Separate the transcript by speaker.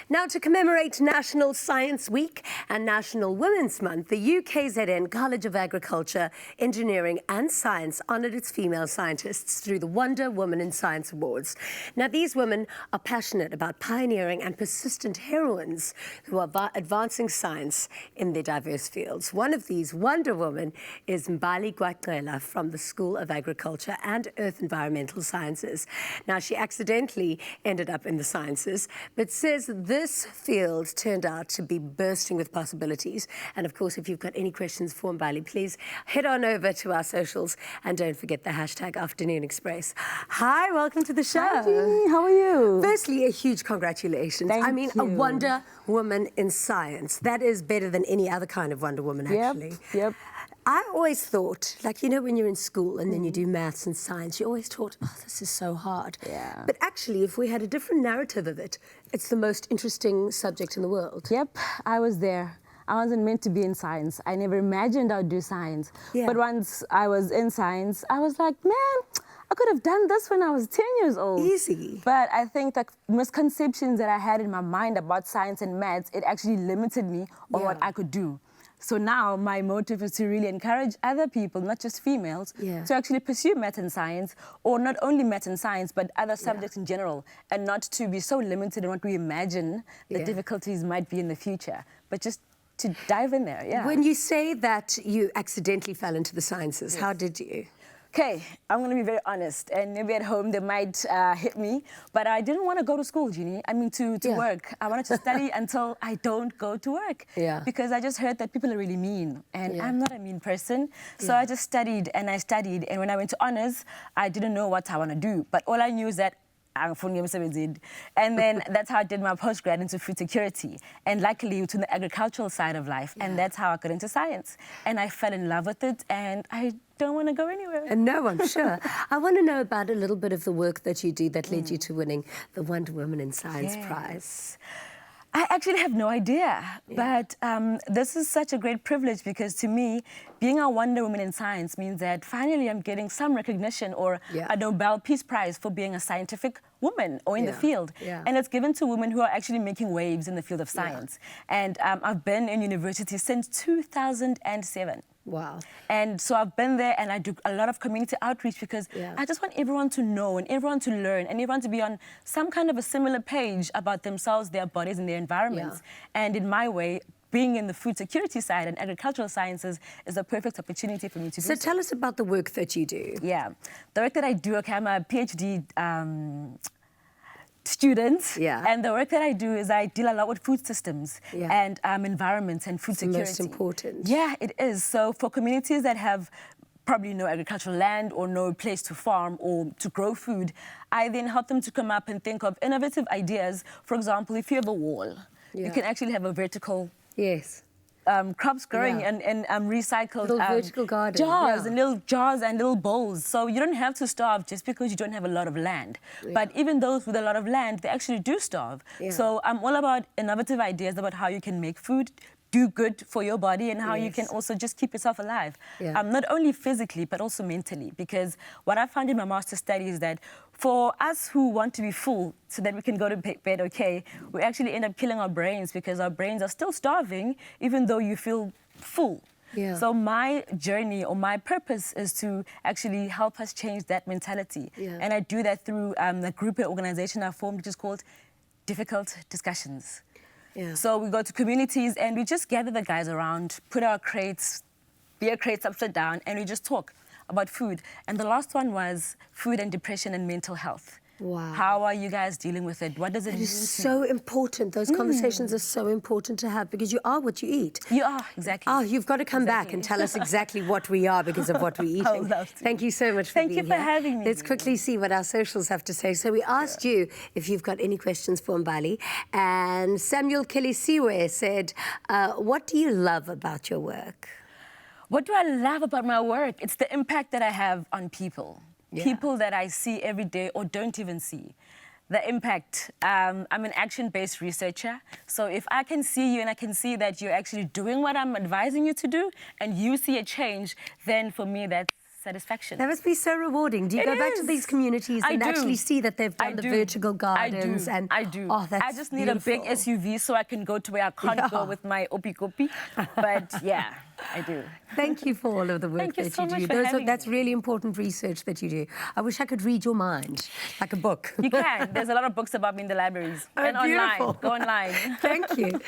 Speaker 1: Now, to commemorate National Science Week and National Women's Month, the UKZN College of Agriculture, Engineering and Science honoured its female scientists through the Wonder Woman in Science Awards. Now, these women are passionate about pioneering and persistent heroines who are advancing science in their diverse fields. One of these Wonder Women is Mbali Gwacela from the School of Agriculture and Earth Environmental Sciences. Now, she accidentally ended up in the sciences, but says this field turned out to be bursting with possibilities. And of course, if you've got any questions for Mbali, please head on over to our socials and don't forget the hashtag Afternoon Express. Hi, welcome to the show.
Speaker 2: Hi, Jeannie. How are you?
Speaker 1: Firstly, a huge congratulations.
Speaker 2: Thank you.
Speaker 1: A Wonder Woman in Science. That is better than any other kind of Wonder Woman, actually.
Speaker 2: Yep.
Speaker 1: I always thought, like, you know, when you're in school and then you do maths and science, you always thought, oh, this is so hard.
Speaker 2: Yeah.
Speaker 1: But actually, if we had a different narrative of it, it's the most interesting subject in the world.
Speaker 2: Yep, I was there. I wasn't meant to be in science. I never imagined I'd do science.
Speaker 1: Yeah.
Speaker 2: But once I was in science, I was like, man, I could have done this when I was 10 years old.
Speaker 1: Easy.
Speaker 2: But I think the misconceptions that I had in my mind about science and maths, it actually limited me on what I could do. So now my motive is to really encourage other people, not just females, to actually pursue math and science, or not only math and science, but other subjects in general, and not to be so limited in what we imagine the difficulties might be in the future, but just to dive in there,
Speaker 1: When you say that you accidentally fell into the sciences, how did you?
Speaker 2: Okay, I'm going to be very honest, and maybe at home they might hit me, but I didn't want to go to school, Jeannie. I mean, to work. I wanted to study until I don't go to work. Because I just heard that people are really mean, and I'm not a mean person. So I just studied, and when I went to honours, I didn't know what I want to do. But all I knew is that and then that's how I did my postgrad into food security, and luckily to the agricultural side of life, and that's how I got into science, and I fell in love with it, and I don't want to go anywhere.
Speaker 1: And no, I'm sure. I want to know about a little bit of the work that you do that led you to winning the Wonder Woman in Science Prize.
Speaker 2: I actually have no idea, but this is such a great privilege because to me, being a Wonder Woman in Science means that finally I'm getting some recognition or a Nobel Peace Prize for being a scientific woman or in the field. And it's given to women who are actually making waves in the field of science. And I've been in university since 2007.
Speaker 1: Wow.
Speaker 2: And so I've been there and I do a lot of community outreach because I just want everyone to know and everyone to learn and everyone to be on some kind of a similar page about themselves, their bodies and their environments. And in my way, being in the food security side and agricultural sciences is a perfect opportunity for me to do so.
Speaker 1: So tell us about the work that you do.
Speaker 2: Yeah. The work that I do, okay, I'm a PhD student, and the work that I do is I deal a lot with food systems and environments and food security.
Speaker 1: Most important.
Speaker 2: Yeah, it is. So for communities that have probably no agricultural land or no place to farm or to grow food, I then help them to come up and think of innovative ideas. For example, if you have a wall, you can actually have a vertical crops growing and recycled
Speaker 1: little vertical garden.
Speaker 2: Jars and little jars and little bowls. So you don't have to starve just because you don't have a lot of land. But even those with a lot of land, they actually do starve. So I'm all about innovative ideas about how you can make food, do good for your body, and how you can also just keep yourself alive. Not only physically, but also mentally. Because what I found in my master's study is that for us who want to be full so that we can go to bed okay, we actually end up killing our brains because our brains are still starving even though you feel full. So my journey or my purpose is to actually help us change that mentality. And I do that through the group and organization I formed, which is called Difficult Discussions. So we go to communities and we just gather the guys around, put our crates, beer crates upside down, and we just talk about food. And the last one was food and depression and mental health.
Speaker 1: Wow.
Speaker 2: How are you guys dealing with it? What does it mean?
Speaker 1: It is so important. Those conversations are so important to have because you are what you eat.
Speaker 2: You are, exactly.
Speaker 1: Oh, you've got to come back and tell us exactly what we are because of what we're eating.
Speaker 2: I would love to.
Speaker 1: Thank you so much for being here.
Speaker 2: Thank you for having me.
Speaker 1: Let's quickly see what our socials have to say. So we asked you if you've got any questions for Mbali, and Samuel Kelisiwe said, what do you love about your work?
Speaker 2: What do I love about my work? It's the impact that I have on people. People that I see every day or don't even see. The impact. I'm an action-based researcher. So if I can see you and I can see that you're actually doing what I'm advising you to do and you see a change, then for me that's satisfaction.
Speaker 1: That must be so rewarding. Do you go back to these communities and actually see that they've done the vertical gardens?
Speaker 2: I do.
Speaker 1: Oh, that's
Speaker 2: I just need a big SUV so I can go to where I can't go with my opi-kopi. But yeah, I do.
Speaker 1: Thank you for all of the work that
Speaker 2: so
Speaker 1: you
Speaker 2: much
Speaker 1: do.
Speaker 2: for having
Speaker 1: That's
Speaker 2: me.
Speaker 1: really important research that you do. I wish I could read your mind, like a book.
Speaker 2: You can. There's a lot of books about me in the libraries.
Speaker 1: Oh,
Speaker 2: and
Speaker 1: beautiful.
Speaker 2: online. Go online.
Speaker 1: Thank you.